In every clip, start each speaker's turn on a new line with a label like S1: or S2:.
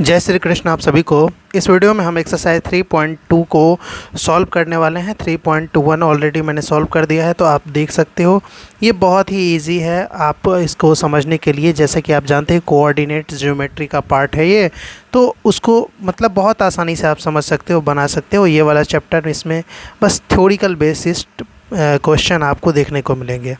S1: जय श्री कृष्ण आप सभी को। इस वीडियो में हम एक्सरसाइज 3.2 को सॉल्व करने वाले हैं। 3.21 ऑलरेडी मैंने सॉल्व कर दिया है, तो आप देख सकते हो ये बहुत ही इजी है आप इसको समझने के लिए। जैसे कि आप जानते हैं कोऑर्डिनेट ज्योमेट्री का पार्ट है ये, तो उसको मतलब बहुत आसानी से आप समझ सकते हो, बना सकते हो। ये वाला चैप्टर इसमें बस थ्योरिकल बेसिस क्वेश्चन आपको देखने को मिलेंगे।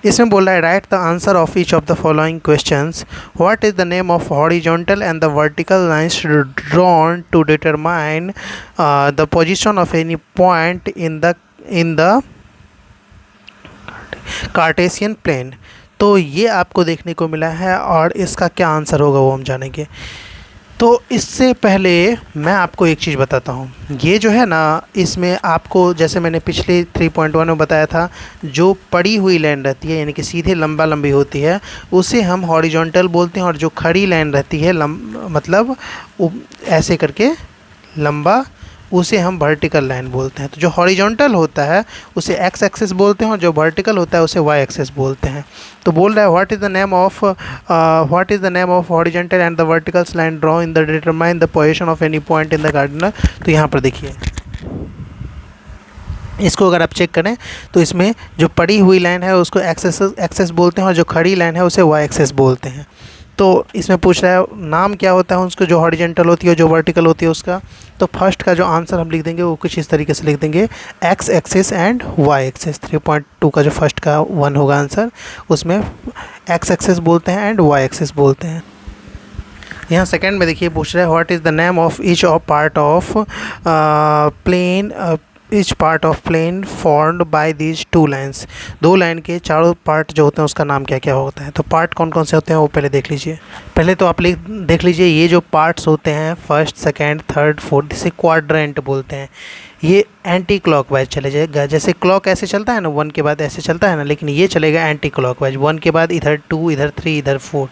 S1: इसमें बोल रहा है write the answer of each of the following questions. What is the name of horizontal and the vertical lines drawn to determine the position of any point in the Cartesian plane. तो ये आपको देखने को मिला है और इसका क्या आंसर होगा वो हम जानेंगे। तो इससे पहले मैं आपको एक चीज़ बताता हूँ। ये जो है ना, इसमें आपको जैसे मैंने पिछले 3.1 में बताया था, जो पड़ी हुई लाइन रहती है यानी कि सीधे लंबा लंबी होती है उसे हम हॉरिजॉन्टल बोलते हैं, और जो खड़ी लाइन रहती है मतलब ऐसे करके लंबा, उसे हम वर्टिकल लाइन बोलते हैं। तो जो हॉरिजॉन्टल होता है उसे एक्स एक्सिस बोलते हैं और जो वर्टिकल होता है उसे वाई एक्सिस बोलते हैं। तो बोल रहा है what is the name of horizontal and the vertical line draw in the determine the position of any point in the garden. तो यहाँ पर देखिए, इसको अगर आप चेक करें तो इसमें जो पड़ी हुई लाइन है उसको एक्सेस बोलते हैं और जो खड़ी लाइन है उसे वाई एक्सेस बोलते हैं। तो इसमें पूछ रहा है नाम क्या होता है उसको, जो हॉरिजॉन्टल होती है जो वर्टिकल होती है उसका। तो फर्स्ट का जो आंसर हम लिख देंगे वो कुछ इस तरीके से लिख देंगे, X axis and Y axis. 3.2 का जो फर्स्ट का 1 होगा आंसर, उसमें एक्स एक्सिस बोलते हैं एंड वाई एक्सिस बोलते हैं। यहाँ सेकंड में देखिए पूछ रहा है what is the name of each of part of plane each part of plane formed by these two lines. दो लाइन के चारों पार्ट जो होते हैं उसका नाम क्या क्या होता है। तो पार्ट कौन कौन से होते हैं वो पहले देख लीजिए। पहले तो आप देख लीजिए, ये जो पार्ट्स होते हैं फर्स्ट सेकंड थर्ड फोर्थ, इसे क्वाड्रेंट बोलते हैं। ये एंटी क्लॉकवाइज चले जाएगा। जैसे क्लॉक ऐसे चलता है ना, 1 के बाद ऐसे चलता है ना, लेकिन ये चलेगा एंटी क्लॉकवाइज। 1 के बाद इधर 2, इधर 3, इधर 4।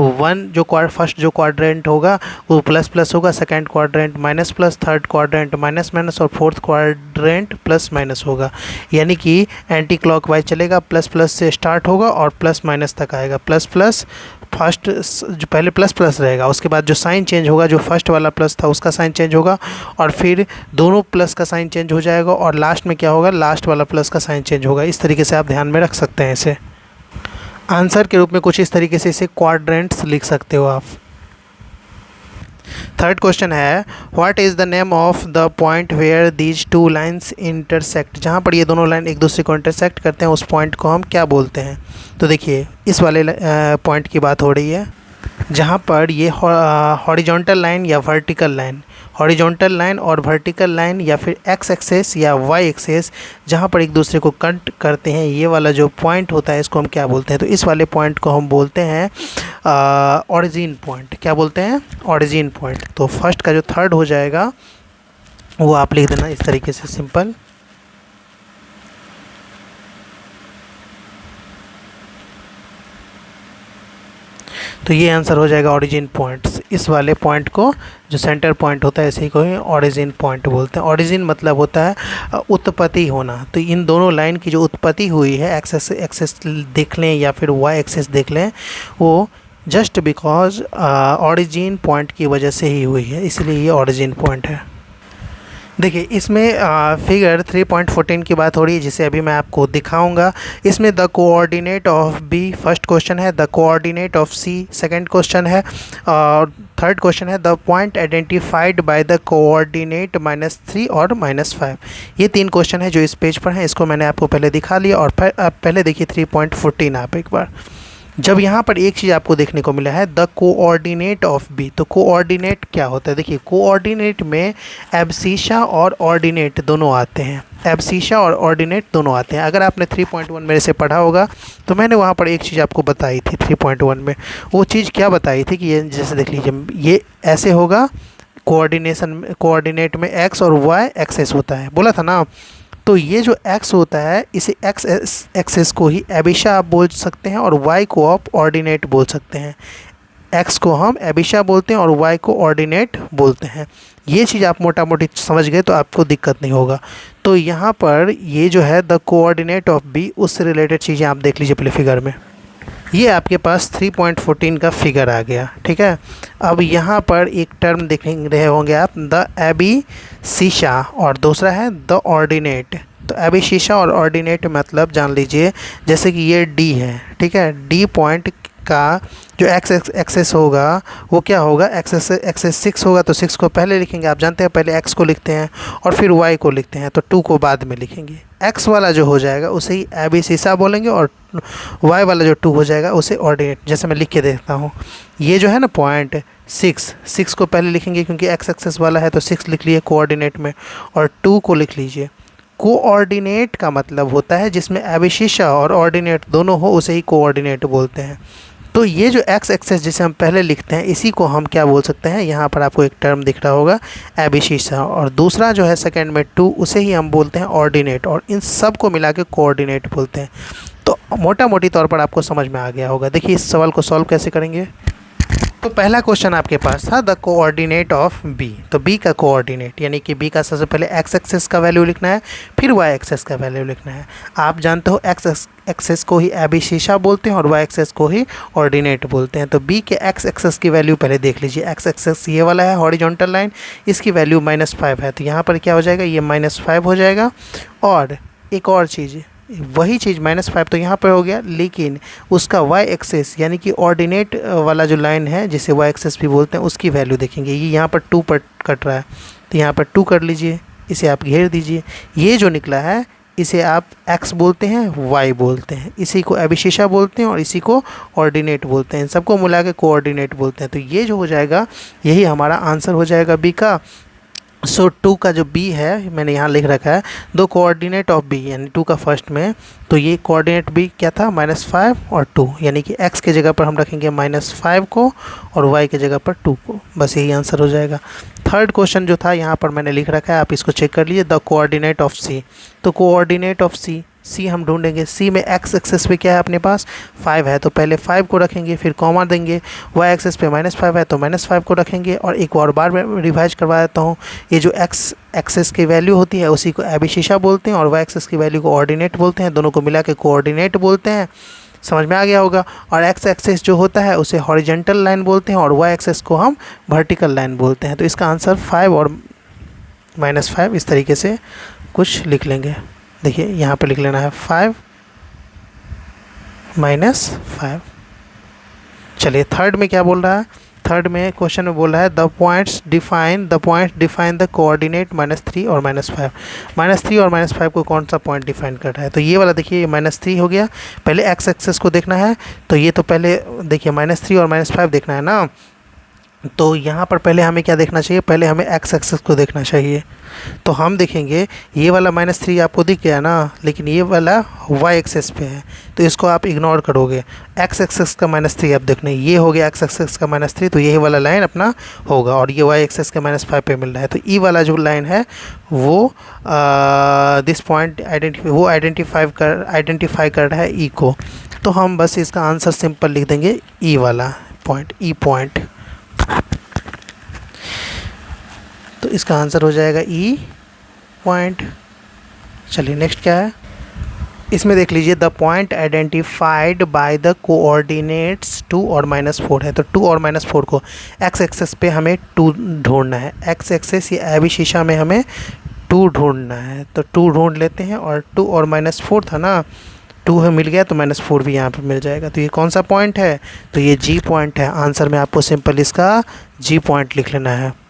S1: 1 जो फर्स्ट जो क्वाड्रेंट होगा वो प्लस प्लस होगा, second quadrant minus plus, third quadrant minus minus और फोर्थ क्वाड्रेंट प्लस माइनस होगा। यानी कि एंटी क्लॉकवाइज चलेगा, प्लस प्लस से स्टार्ट होगा और प्लस माइनस तक आएगा। प्लस प्लस फर्स्ट जो पहले प्लस प्लस रहेगा, उसके बाद जो साइन चेंज होगा, जो फर्स्ट वाला प्लस था उसका साइन चेंज होगा, और फिर दोनों प्लस का साइन चेंज हो जाएगा, और लास्ट में क्या होगा, लास्ट वाला प्लस का साइन चेंज होगा। इस तरीके से आप ध्यान में रख सकते हैं इसे। आंसर के रूप में कुछ इस तरीके से इसे क्वाड्रेंट्स लिख सकते हो आप। थर्ड क्वेश्चन है what is the name of the point where these two lines intersect. जहाँ पर ये दोनों लाइन एक दूसरे को इंटरसेक्ट करते हैं उस पॉइंट को हम क्या बोलते हैं। तो देखिए, इस वाले पॉइंट की बात हो रही है जहाँ पर ये हॉरिजॉन्टल लाइन या वर्टिकल लाइन, हॉरिजॉन्टल लाइन और वर्टिकल लाइन या फिर एक्स एक्सेस या वाई एक्सेस जहाँ पर एक दूसरे को कट करते हैं, ये वाला जो पॉइंट होता है इसको हम क्या बोलते हैं। तो इस वाले पॉइंट को हम बोलते हैं ऑरिजिन पॉइंट। क्या बोलते हैं? Origin point. तो फर्स्ट का जो थर्ड हो जाएगा वो आप लिख देना इस तरीके से, सिंपल। तो ये आंसर हो जाएगा ओरिजिन पॉइंट्स। इस वाले पॉइंट को जो सेंटर पॉइंट होता है इसी को ही ओरिजिन पॉइंट बोलते हैं। ओरिजिन मतलब होता है उत्पत्ति होना। तो इन दोनों लाइन की जो उत्पत्ति हुई है, एक्सेस देख लें या फिर वाई एक्सेस देख लें, वो जस्ट बिकॉज ओरिजिन पॉइंट की वजह से ही हुई है, इसलिए ये ओरिजिन पॉइंट है। देखिए, इसमें फिगर 3.14 की बात हो रही है जिसे अभी मैं आपको दिखाऊंगा। इसमें the coordinate of B first question है, the coordinate of C second question है, और थर्ड क्वेश्चन है the point identified by the coordinate -3 और -5। ये 3 क्वेश्चन है जो इस पेज पर हैं। इसको मैंने आपको पहले दिखा लिया, और आप पहले देखिए 3.14 आप एक बार। जब यहाँ पर एक चीज़ आपको देखने को मिला है द कोऑर्डिनेट ऑफ बी, तो कोऑर्डिनेट क्या होता है। देखिए, कोऑर्डिनेट में एब्सिशा और ऑर्डिनेट दोनों आते हैं। एब्सिशा और ऑर्डिनेट दोनों आते हैं। अगर आपने 3.1 मेरे से पढ़ा होगा तो मैंने वहाँ पर एक चीज़ आपको बताई थी 3.1 में। वो चीज़ क्या बताई थी कि ये जैसे देख लीजिए, ये ऐसे होगा, कोऑर्डिनेट में एक्स और वाई एक्सेस होता है, बोला था ना। तो ये जो x होता है इसे एक्स एक्सेस को ही एबिशा आप बोल सकते हैं और y को आप ऑर्डिनेट बोल सकते हैं। x को हम एबिशा बोलते हैं और y को ऑर्डिनेट बोलते हैं। ये चीज़ आप मोटा मोटी समझ गए तो आपको दिक्कत नहीं होगा। तो यहाँ पर ये जो है द कोऑर्डिनेट ऑफ b, उससे रिलेटेड चीज़ें आप देख लीजिए पहले फिगर में। ये आपके पास 3.14 का फिगर आ गया, ठीक है। अब यहाँ पर एक टर्म देख रहे होंगे आप, द एबसिस्सा, और दूसरा है द ऑर्डिनेट। तो एबसिस्सा और ऑर्डिनेट मतलब जान लीजिए, जैसे कि ये डी है, ठीक है, डी पॉइंट का जो एक्सेस होगा वो क्या होगा, एक्सेस 6 होगा, तो 6 को पहले लिखेंगे। आप जानते हैं पहले x को लिखते हैं और फिर y को लिखते हैं, तो 2 को बाद में लिखेंगे। x वाला जो हो जाएगा उसे ही एबसिस्सा बोलेंगे, और y वाला जो 2 हो जाएगा उसे ऑर्डिनेट। जैसे मैं लिख के देखता हूँ, ये जो है ना पॉइंट 6 को पहले लिखेंगे क्योंकि x एक्सेस वाला है, तो 6 लिख लिए कोऑर्डिनेट में, और 2 को लिख लीजिए। कोऑर्डिनेट का मतलब होता है जिसमें एबसिस्सा और ऑर्डिनेट दोनों हो, उसे ही कोऑर्डिनेट बोलते हैं। तो ये जो x एक्सेस जिसे हम पहले लिखते हैं, इसी को हम क्या बोल सकते हैं, यहाँ पर आपको एक टर्म दिख रहा होगा एबसिस्सा, और दूसरा जो है सेकंड में 2, उसे ही हम बोलते हैं ऑर्डिनेट, और इन सब को मिला के कोऑर्डिनेट बोलते हैं। तो मोटा मोटी तौर पर आपको समझ में आ गया होगा। देखिए इस सवाल को सॉल्व कैसे करेंगे। तो पहला क्वेश्चन आपके पास था द कोऑर्डिनेट ऑफ बी। तो बी का कोऑर्डिनेट यानी कि बी का सबसे पहले एक्स एक्सेस का वैल्यू लिखना है, फिर वाई एक्सेस का वैल्यू लिखना है। आप जानते हो एक्स एक्सेस को ही एबसिस्सा बोलते हैं और वाई एक्सेस को ही ऑर्डिनेट बोलते हैं। तो बी के एक्स एक्सेस की वैल्यू पहले देख लीजिए। एक्स एक्सेस ये वाला है हॉरिजॉन्टल लाइन, इसकी वैल्यू -5 है, तो यहाँ पर क्या हो जाएगा, ये -5 हो जाएगा। और एक और चीज़, वही चीज़ -5 तो यहाँ पर हो गया, लेकिन उसका y एक्सेस यानी कि ऑर्डिनेट वाला जो लाइन है जिसे y एक्सेस भी बोलते हैं, उसकी वैल्यू देखेंगे। ये यहाँ पर 2 पर कट रहा है, तो यहाँ पर 2 कर लीजिए, इसे आप घेर दीजिए। ये जो निकला है इसे आप x बोलते हैं, y बोलते हैं, इसी को एबसिस्सा बोलते हैं और इसी को ऑर्डिनेट बोलते हैं। इन सबको मिला के कोऑर्डिनेट बोलते हैं। तो ये जो हो जाएगा यही हमारा आंसर हो जाएगा बी का। सो 2 का जो b है मैंने यहाँ लिख रखा है, दो कोऑर्डिनेट ऑफ b यानी 2 का फर्स्ट में, तो ये कोऑर्डिनेट b क्या था, -5 और 2, यानी कि x के जगह पर हम रखेंगे -5 को और y के जगह पर 2 को। बस यही आंसर हो जाएगा। थर्ड क्वेश्चन जो था यहाँ पर मैंने लिख रखा है, आप इसको चेक कर लीजिए, द कोऑर्डिनेट ऑफ c। तो कोऑर्डिनेट ऑफ c हम ढूंढेंगे। c में x एक्सेस पे क्या है अपने पास, 5 है, तो पहले 5 को रखेंगे, फिर कॉमा देंगे। y एक्सेस पे -5 है, तो -5 को रखेंगे। और एक और बार मैं रिवाइज करवा देता हूँ, ये जो x एक्सेस की वैल्यू होती है उसी को एबसिस्सा बोलते हैं और y एक्सेस की वैल्यू को ऑर्डिनेट बोलते हैं, दोनों को मिला के कोऑर्डिनेट बोलते हैं। समझ में आ गया होगा। और x एक्सेस जो होता है उसे हॉरिजॉन्टल लाइन बोलते हैं और y एक्सेस को हम वर्टिकल लाइन बोलते हैं। तो इसका आंसर 5 और -5 इस तरीके से कुछ लिख लेंगे। देखिए यहाँ पे लिख लेना है 5 -5। चलिए थर्ड में क्या बोल रहा है, थर्ड में क्वेश्चन में बोल रहा है the points define the coordinate -3 और -5। -3 और -5 को कौन सा पॉइंट डिफाइन कर रहा है, तो ये वाला देखिए -3 हो गया। पहले x एक्सेस को देखना है, तो ये तो पहले देखिए -3 और -5 देखना है ना, तो यहाँ पर पहले हमें क्या देखना चाहिए, पहले हमें x एक्सेस को देखना चाहिए। तो हम देखेंगे ये वाला -3 आपको दिख गया ना, लेकिन ये वाला y एक्सेस पे है, तो इसको आप इग्नोर करोगे। x एक्सेस का -3 आप देखना, ये हो गया x एक्सेस का -3, तो यही वाला लाइन अपना होगा, और ये y एक्सेस का -5 पे मिल रहा है। तो ई वाला जो लाइन है वो दिस पॉइंट आइडेंटिफाई कर रहा है ई को। तो हम बस इसका आंसर सिंपल लिख देंगे ई वाला पॉइंट, ई पॉइंट। तो इसका आंसर हो जाएगा ई पॉइंट। चलिए नेक्स्ट क्या है, इसमें देख लीजिए the point identified by the coordinates 2 और -4 है। तो 2 और -4 को x एक्सेस पे हमें 2 ढूंढना है, x एक्सेस या एबसिस्सा में हमें 2 ढूंढना है। तो 2 ढूंढ लेते हैं, और 2 और -4 था ना, 2 है मिल गया, तो -4 भी यहाँ पर मिल जाएगा। तो ये कौन सा पॉइंट है, तो ये जी पॉइंट है। आंसर में आपको सिंपल इसका जी पॉइंट लिख लेना है।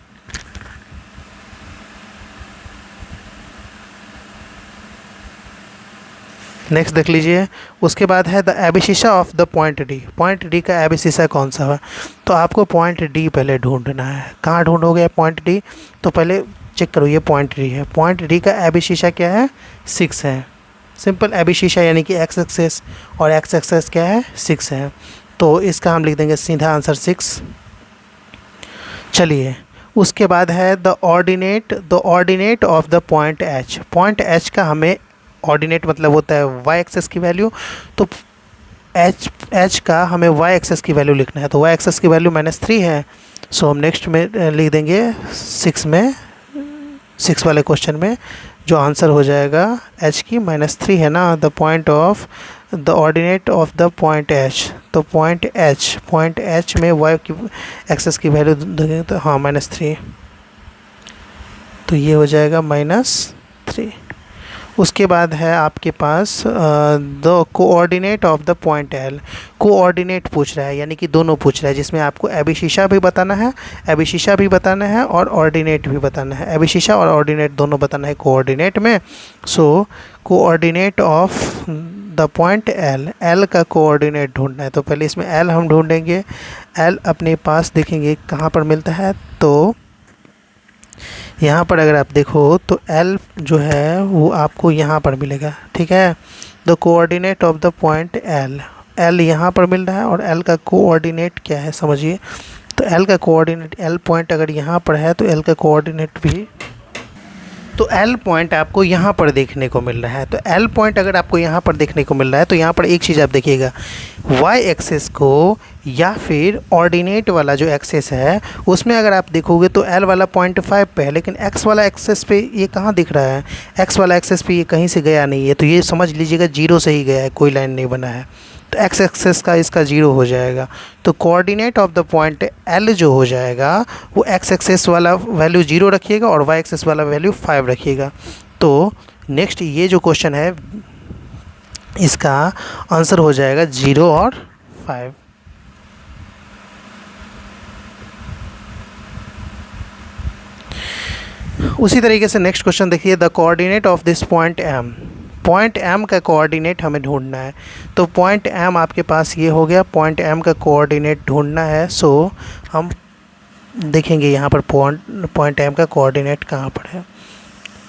S1: नेक्स्ट देख लीजिए, उसके बाद है the abscissa of the point D. Point D का एबसिस्सा कौन सा है, तो आपको पॉइंट डी पहले ढूंढना है। कहाँ ढूंढोगे पॉइंट डी, तो पहले चेक करो ये पॉइंट डी है। पॉइंट डी का एबसिस्सा क्या है, 6 है। सिंपल एबसिस्सा यानी कि x एक्सेस, और x एक्सेस क्या है, 6 है, तो इसका हम लिख देंगे सीधा आंसर 6। चलिए उसके बाद है the ordinate of the point h। Point h का हमें ऑर्डिनेट मतलब होता है y एक्सेस की वैल्यू, तो h का हमें y एक्सेस की वैल्यू लिखना है। तो y एक्सेस की वैल्यू -3 है, सो हम नेक्स्ट में लिख देंगे 6 वाले क्वेश्चन में जो आंसर हो जाएगा h की -3 है ना। The point of the ordinate of the point H. तो पॉइंट एच में वाई की एक्सेस की वैल्यू देंगे तो हाँ -3, तो ये हो जाएगा -3। उसके बाद है आपके पास the coordinate of the point L. Coordinate पूछ रहा है, यानी कि दोनों पूछ रहा है, जिसमें आपको एबिसिशा भी बताना है और ऑर्डिनेट भी बताना है। एबिसिशा और ऑर्डिनेट दोनों बताना है कोऑर्डिनेट में। So coordinate of the point L का कोऑर्डिनेट ढूंढना है। तो पहले इसमें एल हम ढूंढेंगे। एल अपने पास देखेंगे कहाँ पर मिलता है, तो यहाँ पर अगर आप देखो तो L जो है वो आपको यहाँ पर मिलेगा, ठीक है। The coordinate of the point L यहाँ पर मिल रहा है, और L का कोऑर्डिनेट क्या है समझिए। तो L का कोऑर्डिनेट, L पॉइंट अगर यहाँ पर है तो L का कोऑर्डिनेट भी, तो L पॉइंट आपको यहाँ पर देखने को मिल रहा है। तो L पॉइंट अगर आपको यहाँ पर देखने को मिल रहा है तो यहाँ पर एक चीज़ आप देखिएगा, y एक्सेस को या फिर ऑर्डिनेट वाला जो एक्सेस है उसमें अगर आप देखोगे तो L वाला 0.5 पे है, लेकिन x वाला एक्सेस पे ये कहाँ दिख रहा है, x वाला एक्सेस पे ये कहीं से गया नहीं है। तो ये समझ लीजिएगा 0 से ही गया है, कोई लाइन नहीं बना है। तो x एक्सेस का इसका 0 हो जाएगा। तो coordinate of the point L जो हो जाएगा वो x एक्सेस वाला वैल्यू 0 रखिएगा और y एक्सेस वाला वैल्यू 5 रखिएगा। तो नेक्स्ट ये जो क्वेश्चन है इसका आंसर हो जाएगा 0 और 5। उसी तरीके से नेक्स्ट क्वेश्चन देखिए, the coordinate of this point M। Point M का कोऑर्डिनेट हमें ढूंढना है। तो पॉइंट M आपके पास ये हो गया, पॉइंट M का कोऑर्डिनेट ढूंढना है। सो हम देखेंगे यहाँ पर पॉइंट M का कोऑर्डिनेट कहाँ पर है।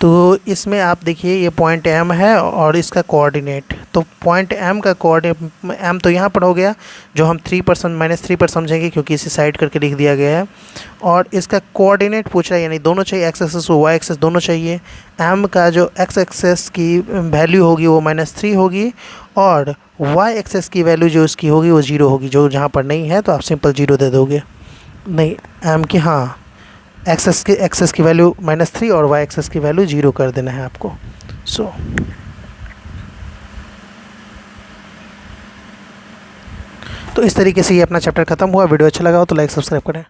S1: तो इसमें आप देखिए ये पॉइंट M है और इसका कोऑर्डिनेट, तो पॉइंट M का कोऑर्डिनेट, M तो यहाँ पर हो गया जो हम -3 पर समझेंगे क्योंकि इसे साइड करके लिख दिया गया है। और इसका कोऑर्डिनेट पूछ रहा है, यानी दोनों चाहिए, x एक्सेस और y एक्सेस दोनों चाहिए। M का जो x एक्सेस की वैल्यू होगी वो -3 होगी, और y एक्सेस की वैल्यू जो उसकी होगी वो 0 होगी। जो जहाँ पर नहीं है तो आप सिंपल 0 दे दोगे। नहीं, M की हाँ एक्सेस की वैल्यू -3 और y एक्सेस की वैल्यू 0 कर देना है आपको। तो इस तरीके से ये अपना चैप्टर खत्म हुआ। वीडियो अच्छा लगा हो तो लाइक सब्सक्राइब करें।